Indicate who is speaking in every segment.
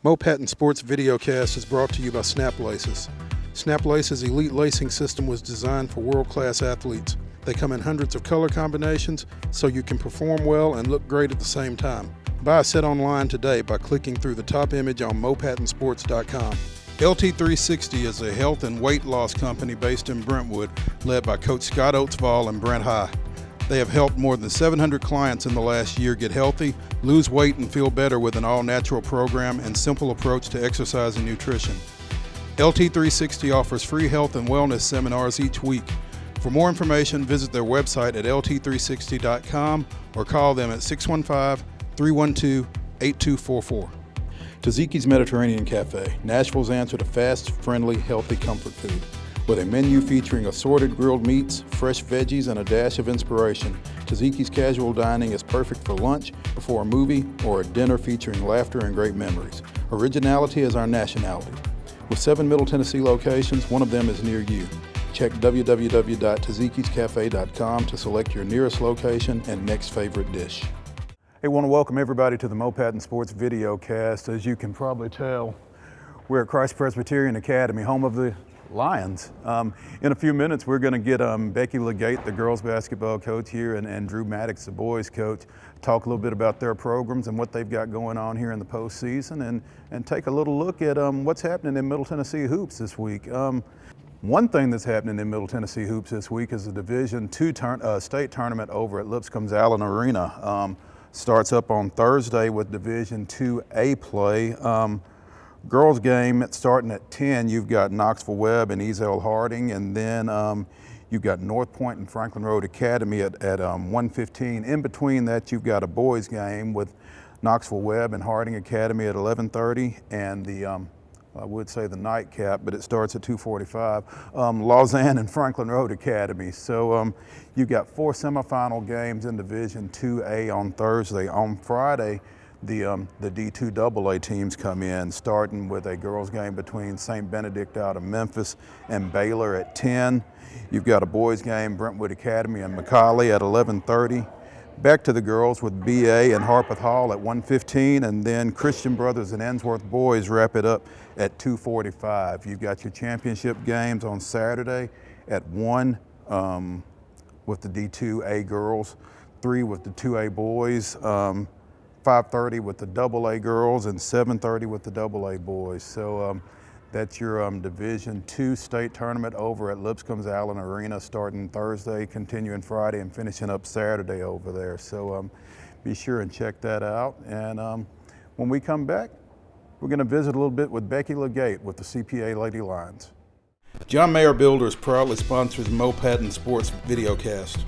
Speaker 1: Patton Sports Videocast is brought to you by Snap Laces. Snap Laces' elite lacing system was designed for world-class athletes. They come in hundreds of color combinations so you can perform well and look great at the same time. Buy a set online today by clicking through the top image on mopattonsports.com. LT360 is a health and weight loss company based in Brentwood, led by Coach Scott Oatsvall and Brent High. They have helped more than 700 clients in the last year get healthy, lose weight, and feel better with an all-natural program and simple approach to exercise and nutrition. LT360 offers free health and wellness seminars each week. For more information, visit their website at lt360.com or call them at 615-312-8244. Taziki's Mediterranean Cafe, Nashville's answer to fast, friendly, healthy comfort food. With a menu featuring assorted grilled meats, fresh veggies, and a dash of inspiration, Taziki's casual dining is perfect for lunch, before a movie, or a dinner featuring laughter and great memories. Originality is our nationality. With 7 Middle Tennessee locations, one of them is near you. Check www.tazikiscafe.com to select your nearest location and next favorite dish. Hey, I want to welcome everybody to the Patton Sports Videocast. As you can probably tell, we're at Christ Presbyterian Academy, home of the Lions. In a few minutes, we're going to get Becky Legate, the girls basketball coach here, and Drew Maddox, the boys coach, talk a little bit about their programs and what they've got going on here in the postseason, and take a little look at what's happening in Middle Tennessee hoops this week. One thing that's happening in Middle Tennessee hoops this week is the Division II state tournament over at Lipscomb's Allen Arena. Starts up on Thursday with Division IIA play. Girls game starting at 10, you've got Knoxville Webb and Ezel Harding, and then you've got North Point and Franklin Road Academy at 1:15. In between that, you've got a boys game with Knoxville Webb and Harding Academy at 11:30, and I would say the nightcap, but it starts at 2:45, Lausanne and Franklin Road Academy. So you've got 4 semifinal games in Division IIA on Thursday. On Friday, the D2 AA teams come in, starting with a girls game between St. Benedict out of Memphis and Baylor at 10. You've got a boys game, Brentwood Academy and McCallie at 11:30. Back to the girls with BA and Harpeth Hall at 1:15, and then Christian Brothers and Ensworth boys wrap it up at 2:45. You've got your championship games on Saturday at 1 with the D2A girls, 3 with the 2A boys, 5:30 with the AA girls, and 7:30 with the AA boys. So that's your Division II state tournament over at Lipscomb's Allen Arena, starting Thursday, continuing Friday, and finishing up Saturday over there. So be sure and check that out. And when we come back, we're going to visit a little bit with Becky Legate with the CPA Lady Lions. John Mayer Builders proudly sponsors the Patton Sports Videocast.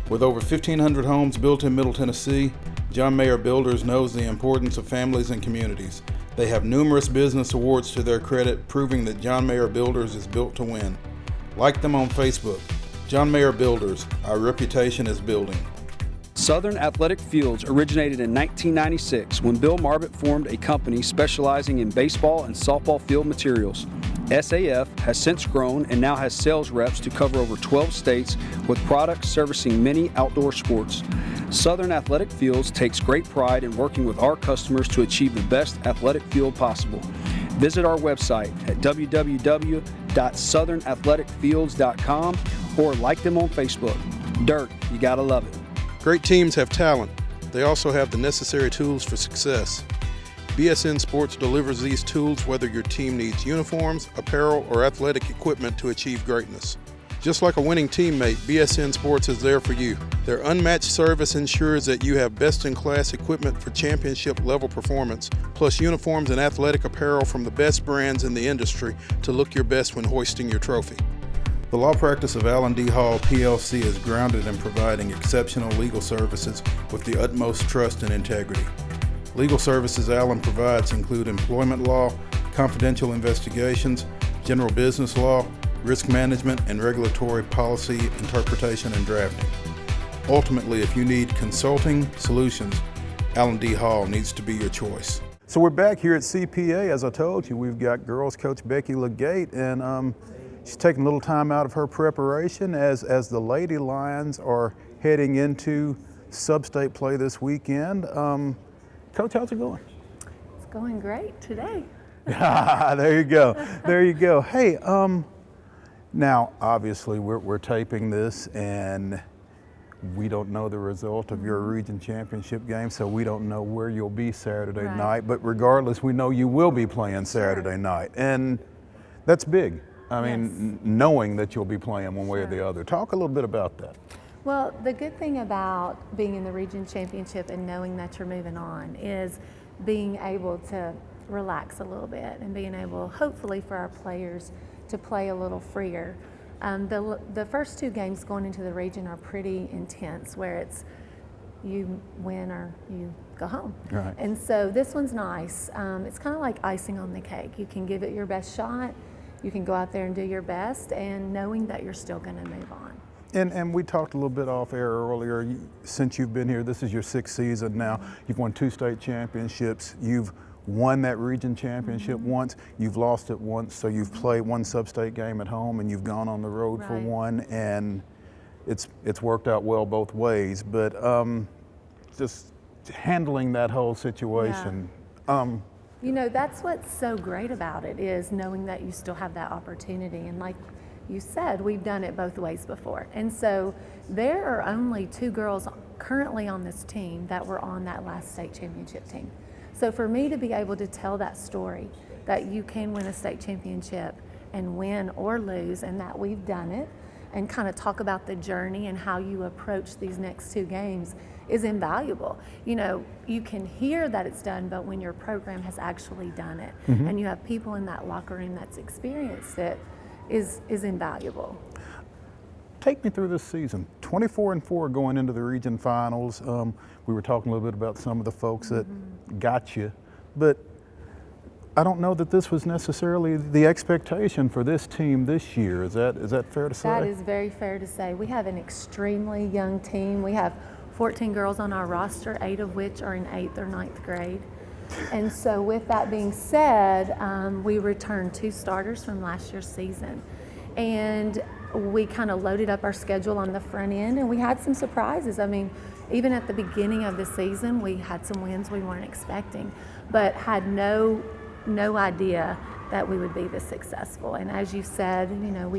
Speaker 1: With over 1,500 homes built in Middle Tennessee, John Mayer Builders knows the importance of families and communities. They have numerous business awards to their credit, proving that John Mayer Builders is built to win. Like them on Facebook. John Mayer Builders, our reputation is building.
Speaker 2: Southern Athletic Fields originated in 1996 when Bill Marbett formed a company specializing in baseball and softball field materials. SAF has since grown and now has sales reps to cover over 12 states with products servicing many outdoor sports. Southern Athletic Fields takes great pride in working with our customers to achieve the best athletic field possible. Visit our website at www.southernathleticfields.com or like them on Facebook. Dirt, you gotta love it.
Speaker 1: Great teams have talent. They also have the necessary tools for success. BSN Sports delivers these tools whether your team needs uniforms, apparel, or athletic equipment to achieve greatness. Just like a winning teammate, BSN Sports is there for you. Their unmatched service ensures that you have best-in-class equipment for championship-level performance, plus uniforms and athletic apparel from the best brands in the industry to look your best when hoisting your trophy. The law practice of Allen D. Hall, PLC is grounded in providing exceptional legal services with the utmost trust and integrity. Legal services Allen provides include employment law, confidential investigations, general business law, risk management, and regulatory policy interpretation and drafting. Ultimately, if you need consulting solutions, Allen D. Hall needs to be your choice. So we're back here at CPA. As I told you, we've got girls coach Becky Legate, and she's taking a little time out of her preparation as the Lady Lions are heading into sub-state play this weekend. Coach, how's it going?
Speaker 3: Going great today.
Speaker 1: There you go. There you go. Hey, now obviously we're taping this and we don't know the result of your region championship game, so we don't know where you'll be Saturday night. But regardless, we know you will be playing Saturday night, and that's big. I mean, knowing that you'll be playing one way or the other. Talk a little bit about that.
Speaker 3: Well, the good thing about being in the region championship and knowing that you're moving on is being able to relax a little bit and being able, hopefully for our players, to play a little freer. The first two games going into the region are pretty intense, where it's you win or you go home.
Speaker 1: Right.
Speaker 3: And so this one's nice. It's kind of like icing on the cake. You can give it your best shot, you can go out there and do your best, and knowing that you're still going to move on.
Speaker 1: And we talked a little bit off air earlier. Since you've been here, this is your 6th season now. You've won 2 state championships. You've won that region championship once. You've lost it once. So you've played 1 sub-state game at home, and you've gone on the road for 1. And it's worked out well both ways. But just handling that whole situation.
Speaker 3: You know, that's what's so great about it, is knowing that you still have that opportunity. And like you said, we've done it both ways before. And so there are only 2 girls currently on this team that were on that last state championship team. So for me to be able to tell that story, that you can win a state championship and win or lose, and that we've done it, and kind of talk about the journey and how you approach these next 2 games is invaluable. You know, you can hear that it's done, but when your program has actually done it, and you have people in that locker room that's experienced it, is invaluable.
Speaker 1: Take me through this season. 24-4 going into the region finals. We were talking a little bit about some of the folks that got you, but I don't know that this was necessarily the expectation for this team this year. Is that fair to say?
Speaker 3: That is very fair to say. We have an extremely young team. We have 14 girls on our roster, 8 of which are in 8th or 9th grade. And so with that being said, we returned 2 starters from last year's season. And we kind of loaded up our schedule on the front end, and we had some surprises. I mean, even at the beginning of the season, we had some wins we weren't expecting, but had no idea that we would be this successful. And as you said, you know,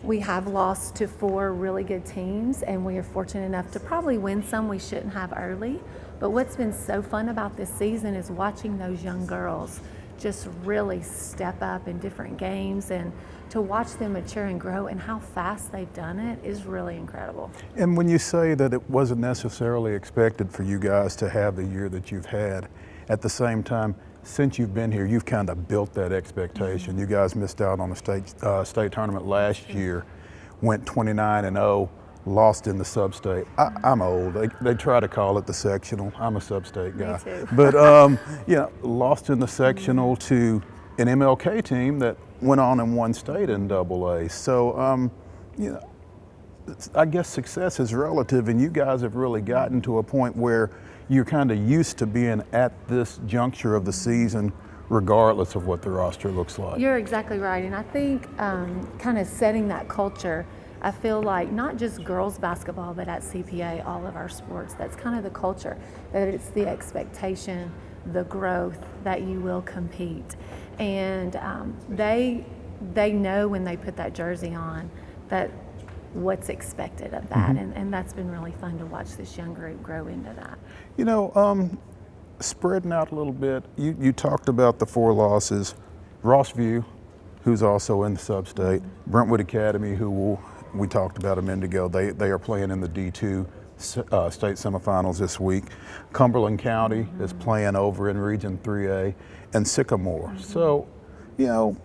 Speaker 3: we have lost to 4 really good teams, and we are fortunate enough to probably win some we shouldn't have early. But what's been so fun about this season is watching those young girls just really step up in different games, and to watch them mature and grow and how fast they've done it is really incredible.
Speaker 1: And when you say that it wasn't necessarily expected for you guys to have the year that you've had, at the same time, since you've been here, you've kind of built that expectation. You guys missed out on the state tournament last year, went 29-0, lost in the sub-state. I'm old. They try to call it the sectional. I'm a sub-state guy.
Speaker 3: Me too.
Speaker 1: But yeah, lost in the sectional to an MLK team that went on and won state in AA. So, you know, I guess success is relative, and you guys have really gotten to a point where you're kind of used to being at this juncture of the season regardless of what the roster looks like.
Speaker 3: You're exactly right, and I think kind of setting that culture, I feel like not just girls basketball, but at CPA, all of our sports, that's kind of the culture, that it's the expectation, the growth, that you will compete. And they know when they put that jersey on that what's expected of that, and that's been really fun to watch this young group grow into that.
Speaker 1: You know, spreading out a little bit, you talked about the 4 losses. Rossview, who's also in the sub-state, Brentwood Academy, who we talked about a minute ago, they are playing in the D2 state semifinals this week. Cumberland County is playing over in Region 3A, and Sycamore. So, you know,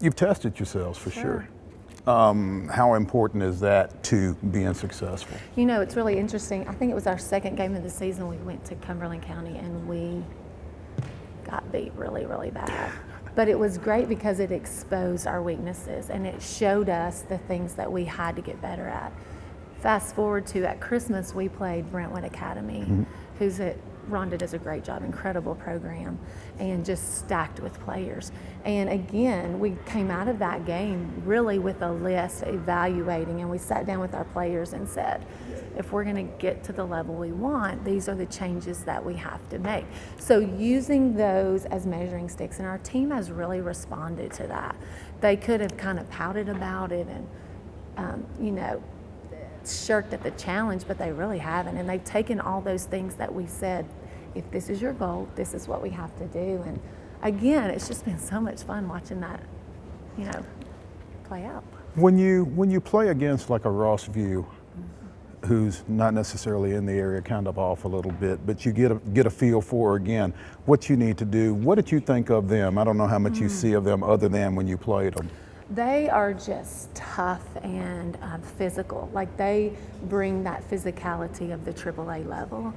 Speaker 1: you've tested yourselves for sure. How important is that to being successful?
Speaker 3: You know, it's really interesting. I think it was our 2nd game of the season. We went to Cumberland County and we got beat really, really bad. But it was great because it exposed our weaknesses and it showed us the things that we had to get better at. Fast forward to at Christmas, we played Brentwood Academy, who's a Rhonda does a great job, incredible program, and just stacked with players. And again, we came out of that game really with a list evaluating, and we sat down with our players and said, if we're going to get to the level we want, these are the changes that we have to make. So using those as measuring sticks, and our team has really responded to that. They could have kind of pouted about it and, you know, shirked at the challenge, but they really haven't. And they've taken all those things that we said, if this is your goal, this is what we have to do. And again, it's just been so much fun watching that, you know, play out.
Speaker 1: When you play against like a Ross View, who's not necessarily in the area, kind of off a little bit, but you get a feel for, again, what you need to do. What did you think of them? I don't know how much you see of them other than when you played them.
Speaker 3: They are just tough and physical. Like, they bring that physicality of the AAA level.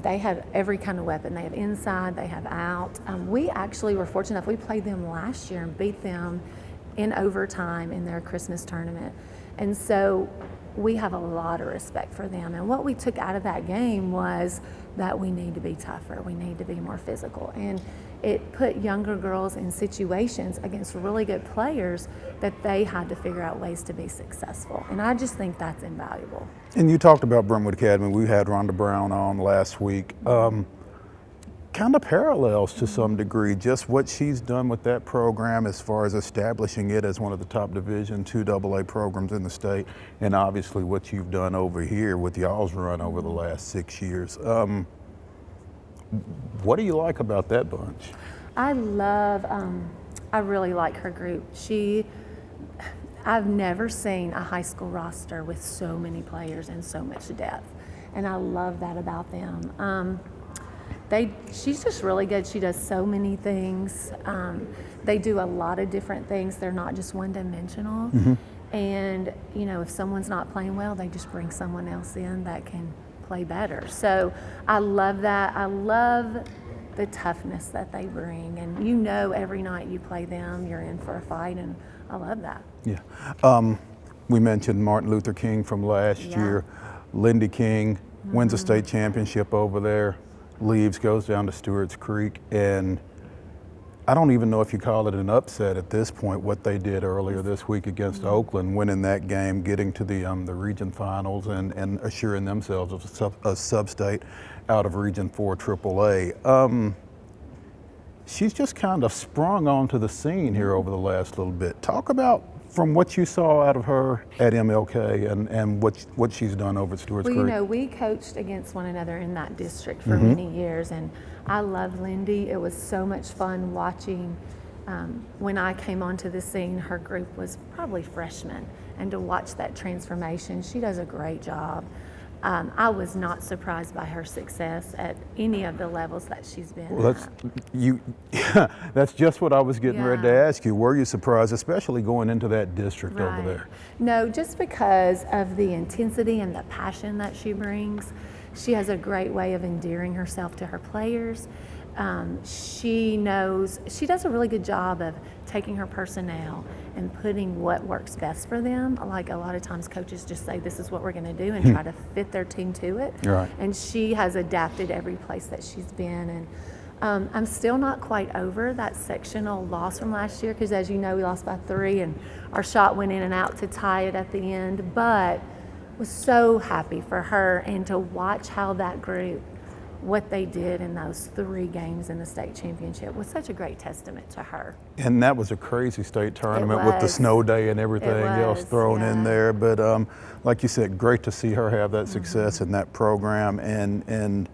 Speaker 3: They have every kind of weapon. They have inside, they have out. We actually were fortunate enough, we played them last year and beat them in overtime in their Christmas tournament. And so we have a lot of respect for them. And what we took out of that game was that we need to be tougher, we need to be more physical. And it put younger girls in situations against really good players that they had to figure out ways to be successful. And I just think that's invaluable. And
Speaker 1: you talked about Brentwood Academy. We had Rhonda Brown on last week. Kind of parallels to some degree, just what she's done with that program as far as establishing it as one of the top Division II AA programs in the state, and obviously what you've done over here with y'all's run over the last 6 years. What do you like about that bunch?
Speaker 3: I love, I really like her group. I've never seen a high school roster with so many players and so much depth, and I love that about them. She's just really good. She does so many things. They do a lot of different things. They're not just one-dimensional. Mm-hmm. And, you know, if someone's not playing well, they just bring someone else in that can play better. So I love that. I love the toughness that they bring. And you know, every night you play them, you're in for a fight, and I love that.
Speaker 1: Yeah. We mentioned Martin Luther King from last year. Lindy King wins a state championship over there. Leaves, goes down to Stewart's Creek, and I don't even know if you call it an upset at this point, what they did earlier this week against Oakland, winning that game, getting to the region finals and assuring themselves of a sub-state out of Region 4 AAA. She's just kind of sprung onto the scene here over the last little bit. Talk about from what you saw out of her at MLK and what she's done over at Stewart's Creek.
Speaker 3: Well, you know, we coached against one another in that district for many years, and I love Lindy. It was so much fun watching. When I came onto the scene, her group was probably freshmen, and to watch that transformation, she does a great job. I was not surprised by her success at any of the levels that she's been at.
Speaker 1: That's just what I was getting ready to ask you. Were you surprised, especially going into that district over there?
Speaker 3: No, just because of the intensity and the passion that she brings. She has a great way of endearing herself to her players. She does a really good job of taking her personnel and putting what works best for them. Like, a lot of times coaches just say, this is what we're going to do, and try to fit their team to it.
Speaker 1: Right.
Speaker 3: And she has adapted every place that she's been. And I'm still not quite over that sectional loss from last year, because as you know, we lost by 3 and our shot went in and out to tie it at the end. But was so happy for her, and to watch how that group, what they did in those 3 games in the state championship, was such a great testament to her.
Speaker 1: And that was a crazy state tournament with the snow day and everything else thrown in there. But like you said, great to see her have that success in that program, and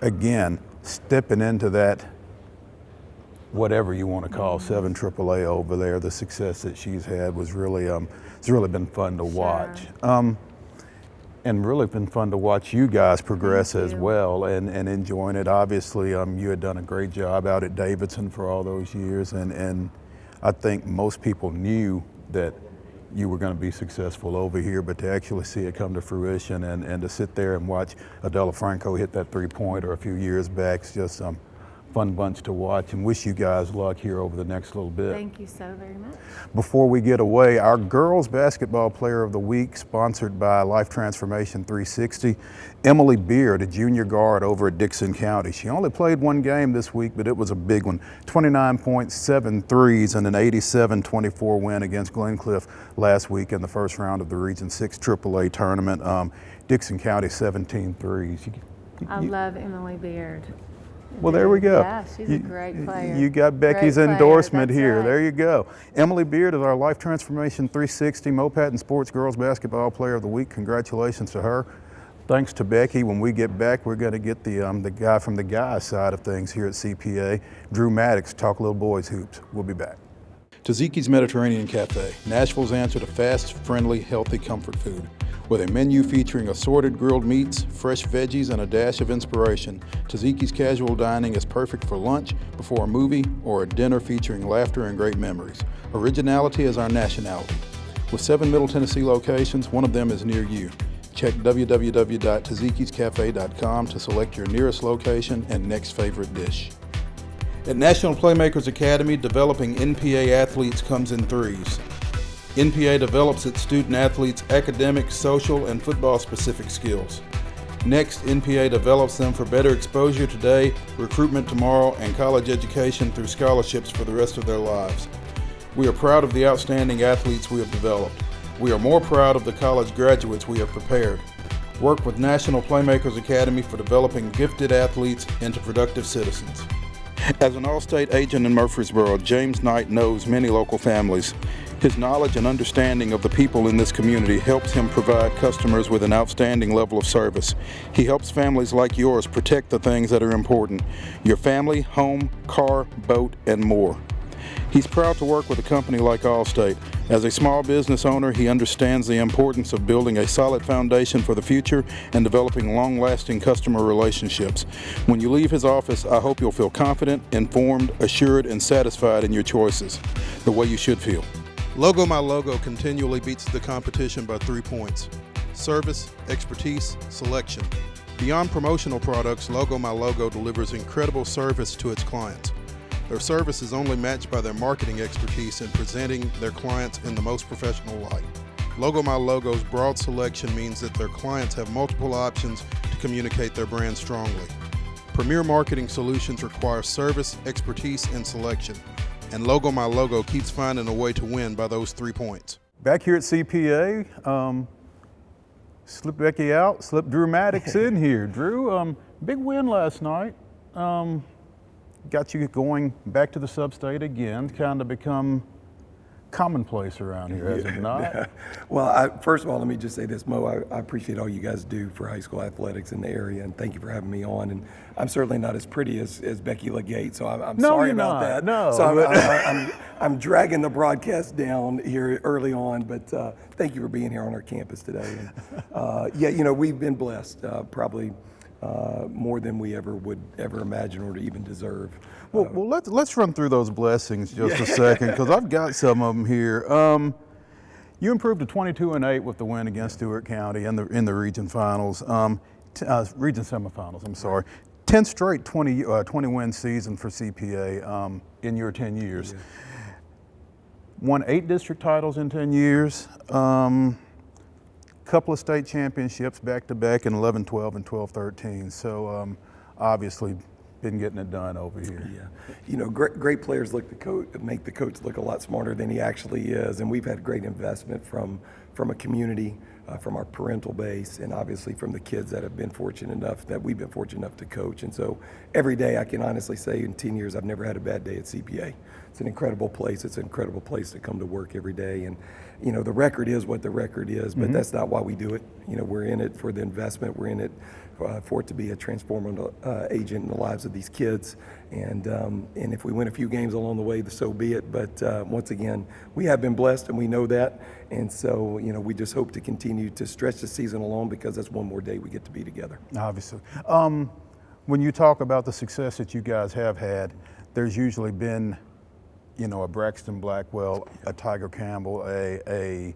Speaker 1: again, stepping into that, whatever you want to call 7 AAA over there, the success that she's had was really, it's really been fun to watch. And really been fun to watch you guys progress as well, and enjoying it. Obviously, you had done a great job out at Davidson for all those years, and I think most people knew that you were going to be successful over here, but to actually see it come to fruition and to sit there and watch Adela Franco hit that 3-pointer a few years back is just fun bunch to watch, and wish you guys luck here over the next little bit.
Speaker 3: Thank you so very much.
Speaker 1: Before we get away, our girls basketball player of the week, sponsored by Life Transformation 360, Emily Beard, a junior guard over at Dixon County. She only played one game this week, but it was a big one. 29 points, 7 threes, and an 87-24 win against Glencliff last week in the first round of the Region 6 AAA tournament. Dixon County 17 threes.
Speaker 3: I love Emily Beard.
Speaker 1: Well, there we go.
Speaker 3: Yeah, she's a great player.
Speaker 1: You got Becky's
Speaker 3: Great player,
Speaker 1: endorsement
Speaker 3: that's
Speaker 1: here.
Speaker 3: right.
Speaker 1: There you go. Emily Beard is our Life Transformation 360 Patton Sports Girls Basketball Player of the Week. Congratulations to her. Thanks to Becky. When we get back, we're going to get the guy from the guys side of things here at CPA, Drew Maddox, talk little boys hoops. We'll be back. Taziki's Mediterranean Cafe, Nashville's answer to fast, friendly, healthy comfort food. With a menu featuring assorted grilled meats, fresh veggies, and a dash of inspiration, Taziki's casual dining is perfect for lunch, before a movie, or a dinner featuring laughter and great memories. Originality is our nationality. With 7 Middle Tennessee locations, one of them is near you. Check www.tazikiscafe.com to select your nearest location and next favorite dish. At National Playmakers Academy, developing NPA athletes comes in threes. NPA develops its student athletes' academic, social, and football-specific skills. Next, NPA develops them for better exposure today, recruitment tomorrow, and college education through scholarships for the rest of their lives. We are proud of the outstanding athletes we have developed. We are more proud of the college graduates we have prepared. Work with National Playmakers Academy for developing gifted athletes into productive citizens. As an Allstate agent in Murfreesboro, James Knight knows many local families. His knowledge and understanding of the people in this community helps him provide customers with an outstanding level of service. He helps families like yours protect the things that are important: your family, home, car, boat, and more. He's proud to work with a company like Allstate. As a small business owner, he understands the importance of building a solid foundation for the future and developing long-lasting customer relationships. When you leave his office, I hope you'll feel confident, informed, assured, and satisfied in your choices, the way you should feel. Logo My Logo continually beats the competition by 3 points: service, expertise, selection. Beyond promotional products, Logo My Logo delivers incredible service to its clients. Their service is only matched by their marketing expertise in presenting their clients in the most professional light. Logo My Logo's broad selection means that their clients have multiple options to communicate their brand strongly. Premier marketing solutions require service, expertise, and selection. And Logo My Logo keeps finding a way to win by those 3 points. Back here at CPA, slip Becky out, slip Drew Maddox in here. Drew, big win last night. Got you going back to the sub-state again, kind of become commonplace around here, has it not?
Speaker 4: Well, first of all, let me just say this, Mo, I appreciate all you guys do for high school athletics in the area, and thank you for having me on. And I'm certainly not as pretty as Becky Legate, so I'm
Speaker 1: No,
Speaker 4: sorry
Speaker 1: you're
Speaker 4: about
Speaker 1: not.
Speaker 4: that.
Speaker 1: No.
Speaker 4: So I'm dragging the broadcast down here early on, but thank you for being here on our campus today. And, yeah, you know, we've been blessed, probably more than we would ever imagine or to even deserve.
Speaker 1: Well, let's run through those blessings just a second, because I've got some of them here. You improved to 22-8 with the win against Stewart County in the region finals, region semifinals. I'm sorry. 10 straight 20-win season for CPA in your 10 years. Yeah. Won 8 district titles in 10 years. Couple of state championships back-to-back in 11-12 and 12-13. So obviously been getting it done over here.
Speaker 4: Yeah, you know, great players make the coach look a lot smarter than he actually is, and we've had great investment from a community, from our parental base, and obviously from the kids that we've been fortunate enough to coach. And so every day I can honestly say in 10 years I've never had a bad day at CPA. It's an incredible place. It's an incredible place to come to work every day. And you know, the record is what the record is, but that's not why we do it. You know, we're in it for the investment. We're in it for it to be a transformative agent in the lives of these kids. And if we win a few games along the way, so be it. But once again, we have been blessed, and we know that. And so, you know, we just hope to continue to stretch the season along, because that's one more day we get to be together.
Speaker 1: Obviously. When you talk about the success that you guys have had, there's usually been, you know, a Braxton Blackwell, a Tiger Campbell, a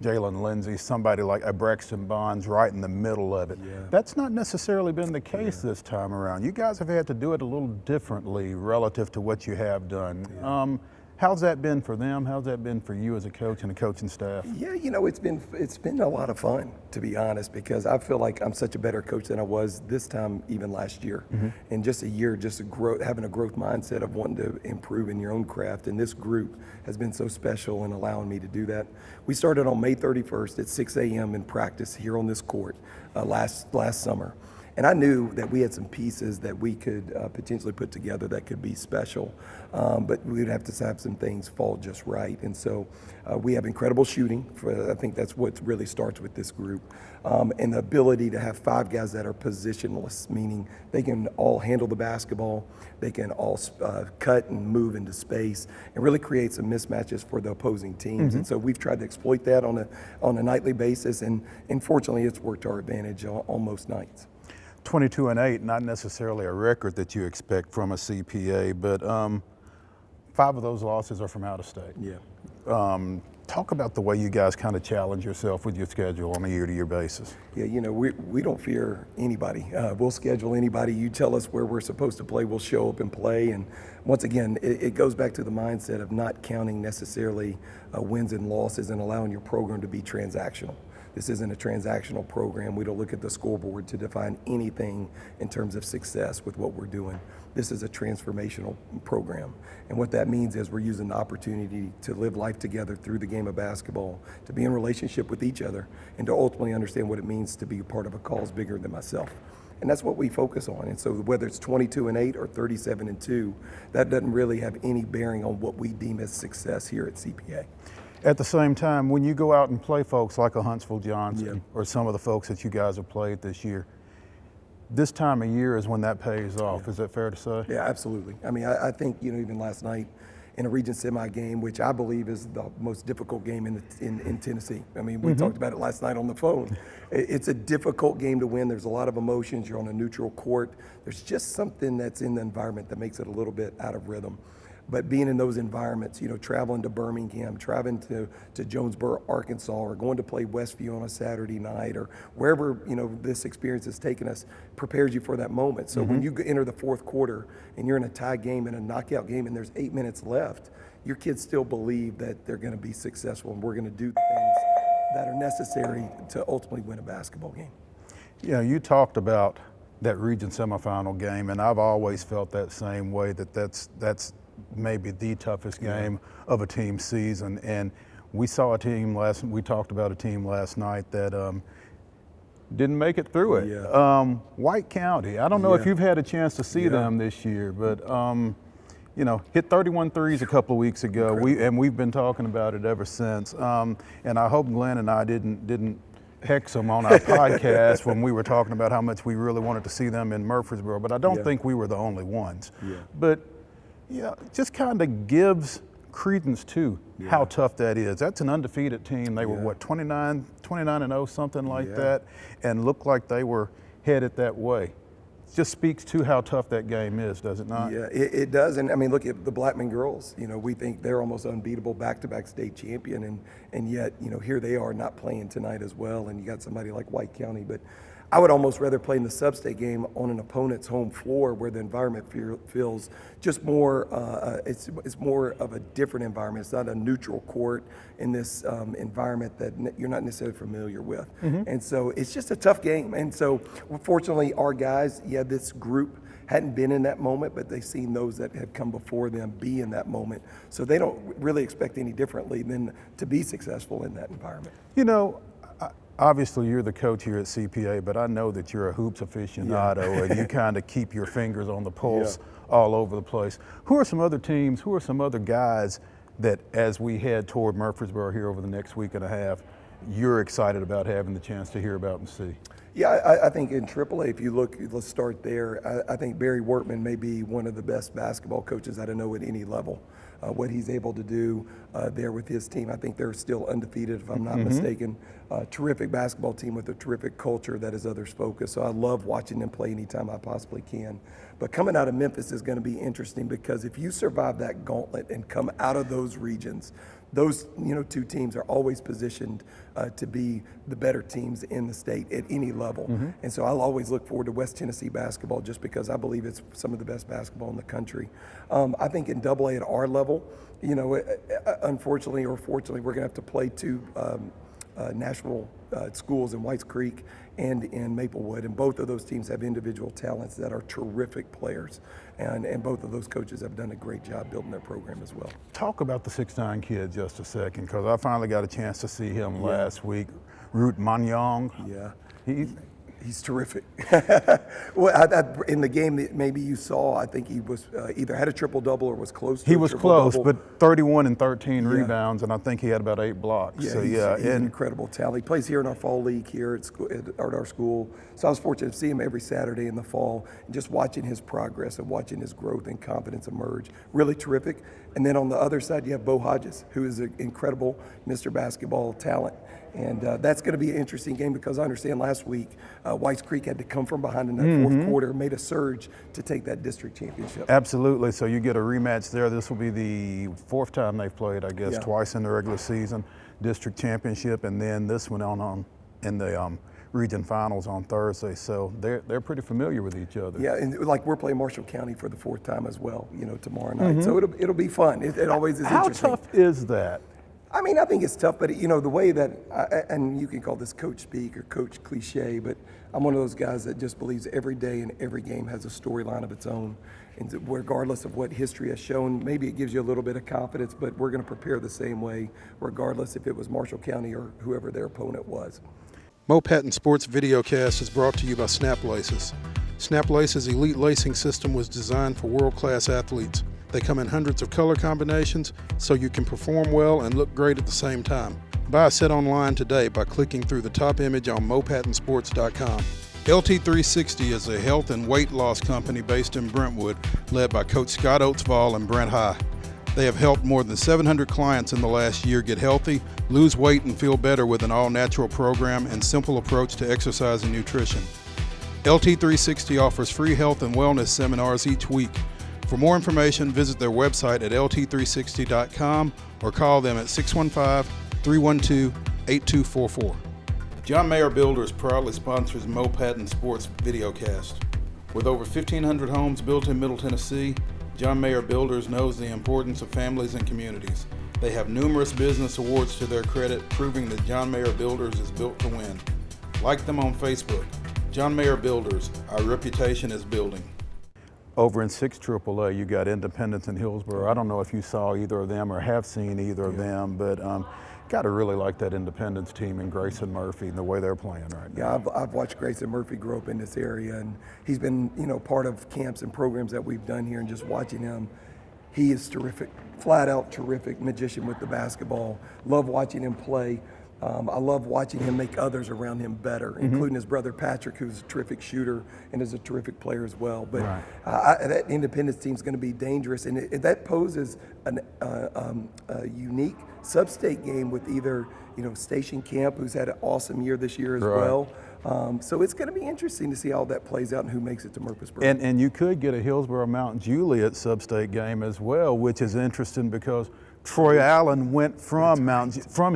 Speaker 1: Jalen Lindsey, somebody like a Braxton Bonds right in the middle of it.
Speaker 4: Yeah.
Speaker 1: That's not necessarily been the case this time around. You guys have had to do it a little differently relative to what you have done. How's that been for them? How's that been for you as a coach and the coaching staff?
Speaker 4: Yeah, it's been a lot of fun, to be honest, because I feel like I'm such a better coach than I was this time even last year. In just a year, having a growth mindset of wanting to improve in your own craft, and this group has been so special in allowing me to do that. We started on May 31st at 6 a.m. in practice here on this court last summer. And I knew that we had some pieces that we could potentially put together that could be special, but we would have to have some things fall just right. And so we have incredible shooting. I think that's what really starts with this group. And the ability to have 5 guys that are positionless, meaning they can all handle the basketball, they can all cut and move into space, and really create some mismatches for the opposing teams. And so we've tried to exploit that on a nightly basis, and fortunately it's worked to our advantage on most nights.
Speaker 1: 22-8, not necessarily a record that you expect from a CPA, but 5 of those losses are from out of state.
Speaker 4: Yeah.
Speaker 1: Talk about the way you guys kind of challenge yourself with your schedule on a year-to-year basis.
Speaker 4: Yeah, we don't fear anybody. We'll schedule anybody. You tell us where we're supposed to play, we'll show up and play. And once again, it goes back to the mindset of not counting necessarily wins and losses and allowing your program to be transactional. This isn't a transactional program. We don't look at the scoreboard to define anything in terms of success with what we're doing. This is a transformational program. And what that means is we're using the opportunity to live life together through the game of basketball, to be in relationship with each other, and to ultimately understand what it means to be a part of a cause bigger than myself. And that's what we focus on. And so whether it's 22-8 or 37-2, that doesn't really have any bearing on what we deem as success here at CPA.
Speaker 1: At the same time, when you go out and play folks like a Huntsville Johnson or some of the folks that you guys have played this year, this time of year is when that pays off. Is that fair to say?
Speaker 4: Yeah, absolutely. I mean, I think, even last night in a region semi game, which I believe is the most difficult game in Tennessee. I mean, we talked about it last night on the phone. It's a difficult game to win. There's a lot of emotions. You're on a neutral court. There's just something that's in the environment that makes it a little bit out of rhythm. But being in those environments, traveling to Birmingham, traveling to Jonesboro, Arkansas, or going to play Westview on a Saturday night, or wherever, this experience has taken us, prepares you for that moment. So when you enter the fourth quarter and you're in a tie game and a knockout game and there's 8 minutes left, your kids still believe that they're going to be successful and we're going to do the things that are necessary to ultimately win a basketball game.
Speaker 1: You talked about that region semifinal game, and I've always felt that same way, that's maybe the toughest game of a team season. And we talked about a team last night that didn't make it through it. White County, I don't know if you've had a chance to see them this year, but hit 31 threes a couple of weeks ago. We've been talking about it ever since. And I hope Glenn and I didn't hex them on our podcast when we were talking about how much we really wanted to see them in Murfreesboro, but I don't think we were the only ones. But just kind of gives credence to how tough that is. That's an undefeated team. They were, 29-0, something like that, and looked like they were headed that way. It just speaks to how tough that game is, does it not?
Speaker 4: Yeah, it does. And I mean, look at the Blackman girls. We think they're almost unbeatable, back-to-back state champion, and yet, here they are not playing tonight as well, and you got somebody like White County. But I would almost rather play in the sub-state game on an opponent's home floor where the environment feels just more, it's more of a different environment. It's not a neutral court in this environment that you're not necessarily familiar with. And so it's just a tough game. And so fortunately our guys, this group hadn't been in that moment, but they've seen those that have come before them be in that moment. So they don't really expect any differently than to be successful in that environment.
Speaker 1: Obviously, you're the coach here at CPA, but I know that you're a hoops aficionado and you kind of keep your fingers on the pulse all over the place. Who are some other teams, who are some other guys that as we head toward Murfreesboro here over the next week and a half, you're excited about having the chance to hear about and see?
Speaker 4: Yeah, I think in AAA, if you look, let's start there. I think Barry Wortman may be one of the best basketball coaches I don't know at any level. What he's able to do there with his team, I think they're still undefeated, if I'm not mistaken. Terrific basketball team with a terrific culture that is others focused. So I love watching them play anytime I possibly can. But coming out of Memphis is going to be interesting because if you survive that gauntlet and come out of those regions, those two teams are always positioned to be the better teams in the state at any level. And so I'll always look forward to West Tennessee basketball just because I believe it's some of the best basketball in the country. I think in AA at our level, unfortunately or fortunately, we're going to have to play two national schools in Whites Creek and in Maplewood, and both of those teams have individual talents that are terrific players, and both of those coaches have done a great job building their program as well.
Speaker 1: Talk about the 6'9" kid just a second, because I finally got a chance to see him last week. Root Manyong.
Speaker 4: Yeah.
Speaker 1: He's
Speaker 4: terrific. Well, in the game that maybe you saw, I think he was either had a triple-double or was close to
Speaker 1: He was close, but 31 and 13 rebounds, and I think he had about 8 blocks.
Speaker 4: Yeah, he's an incredible talent. He plays here in our fall league here at our school. So I was fortunate to see him every Saturday in the fall, and just watching his progress and watching his growth and confidence emerge. Really terrific. And then on the other side, you have Bo Hodges, who is an incredible Mr. Basketball talent. And that's going to be an interesting game because I understand last week Whites Creek had to come from behind in that fourth quarter, made a surge to take that district championship.
Speaker 1: Absolutely. So you get a rematch there. This will be the 4th time they've played, I guess, twice in the regular season, district championship, and then this one on in the region finals on Thursday. So they're pretty familiar with each other.
Speaker 4: Yeah, and like we're playing Marshall County for the 4th time as well, tomorrow night. So it'll be fun. It always is interesting.
Speaker 1: How tough is that?
Speaker 4: I mean, I think it's tough, but the way that, and you can call this coach speak or coach cliche, but I'm one of those guys that just believes every day and every game has a storyline of its own. And regardless of what history has shown, maybe it gives you a little bit of confidence, but we're going to prepare the same way, regardless if it was Marshall County or whoever their opponent was.
Speaker 5: Mo Patton Sports Videocast is brought to you by Snap Laces. Snap Laces' elite lacing system was designed for world-class athletes. They come in hundreds of color combinations so you can perform well and look great at the same time. Buy a set online today by clicking through the top image on mopattonsports.com. LT360 is a health and weight loss company based in Brentwood, led by Coach Scott Oatsvall and Brent High. They have helped more than 700 clients in the last year get healthy, lose weight, and feel better with an all-natural program and simple approach to exercise and nutrition. LT360 offers free health and wellness seminars each week. For more information, visit their website at lt360.com or call them at 615-312-8244. John Mayer Builders proudly sponsors Mo Patton Sports Videocast. With over 1,500 homes built in Middle Tennessee, John Mayer Builders knows the importance of families and communities. They have numerous business awards to their credit, proving that John Mayer Builders is built to win. Like them on Facebook. John Mayer Builders, our reputation is building.
Speaker 1: Over in 6 AAA, you got Independence and Hillsborough. I don't know if you saw either of them or have seen either of them, but got to really like that Independence team and Grayson Murphy and the way they're playing right now.
Speaker 4: Yeah, I've watched Grayson Murphy grow up in this area, and he's been, part of camps and programs that we've done here, and just watching him, he is terrific, flat out terrific magician with the basketball. Love watching him play. I love watching him make others around him better, including his brother Patrick, who's a terrific shooter and is a terrific player as well. But that Independence team is going to be dangerous, and that poses a unique sub-state game with either Station Camp, who's had an awesome year this year as well. So it's going to be interesting to see how that plays out and who makes it to Murfreesboro.
Speaker 1: And you could get a Hillsborough Mount Juliet sub-state game as well, which is interesting because Troy Allen went from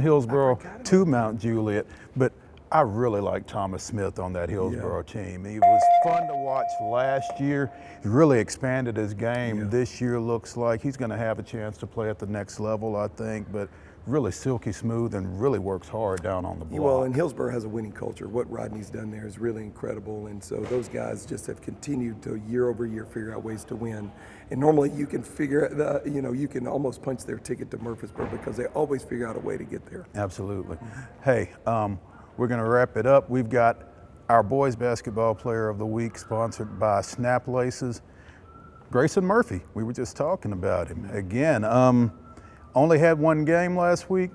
Speaker 1: Hillsborough to Mount Juliet, but I really like Thomas Smith on that Hillsborough team. He was fun to watch last year. He really expanded his game. This year looks like he's going to have a chance to play at the next level, I think, but really silky smooth and really works hard down on the block.
Speaker 4: Well, and Hillsborough has a winning culture. What Rodney's done there is really incredible, and so those guys just have continued to year over year figure out ways to win. And normally you can figure, you can almost punch their ticket to Murfreesboro because they always figure out a way to get there.
Speaker 1: Absolutely. Hey, we're going to wrap it up. We've got our boys basketball player of the week sponsored by Snap Laces, Grayson Murphy. We were just talking about him. Again, only had one game last week.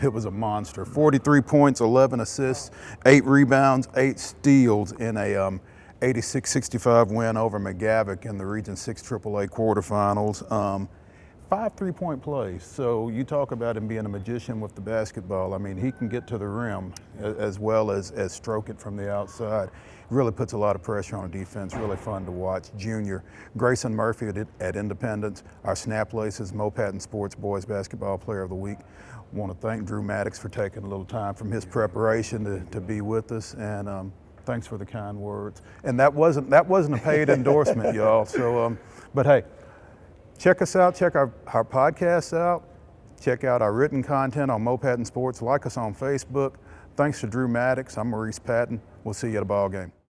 Speaker 1: It was a monster. 43 points, 11 assists, 8 rebounds, 8 steals in a 86-65 win over McGavock in the Region 6 AAA quarterfinals. 5 3-point plays. So you talk about him being a magician with the basketball. I mean, he can get to the rim as well as stroke it from the outside. Really puts a lot of pressure on defense. Really fun to watch. Junior Grayson Murphy at Independence, our Snap Laces Mo Patton Sports Boys Basketball Player of the Week. Want to thank Drew Maddox for taking a little time from his preparation to be with us, and thanks for the kind words. And that wasn't a paid endorsement, y'all. So, but hey. Check us out, check our podcasts out, check out our written content on Mo Patton Sports, like us on Facebook. Thanks to Drew Maddox, I'm Maurice Patton. We'll see you at a ball game.